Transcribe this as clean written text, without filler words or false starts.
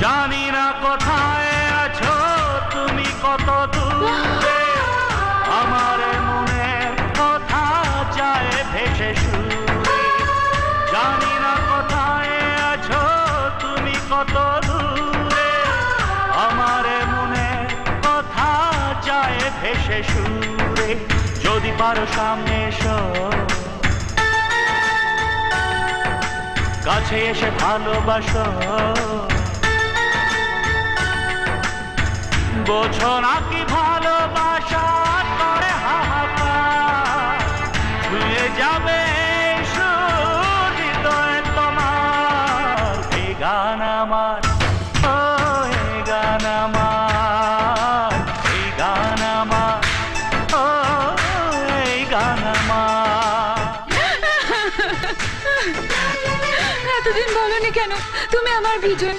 জানি না কোথায় আছো তুমি, কত দূরে আমার মনের কথা যায় ভেসে সুরে। জানি না কোথায় আছো তুমি, কত দূরে আমার মনের কথা যায় ভেসে সুরে। যদি পারো সামনে এসো, কাছে এসে ভালোবাসো, বোঝো নাকি ভালোবাসা করে হাহাকার, ছুঁয়ে যাবে সুর হৃদয় তোমার। এই গান আমার, ও এই গান আমার, এই গান আমার, ও এই গান আমার। এতদিন বলনি কেন তুমি আমার বিজয়?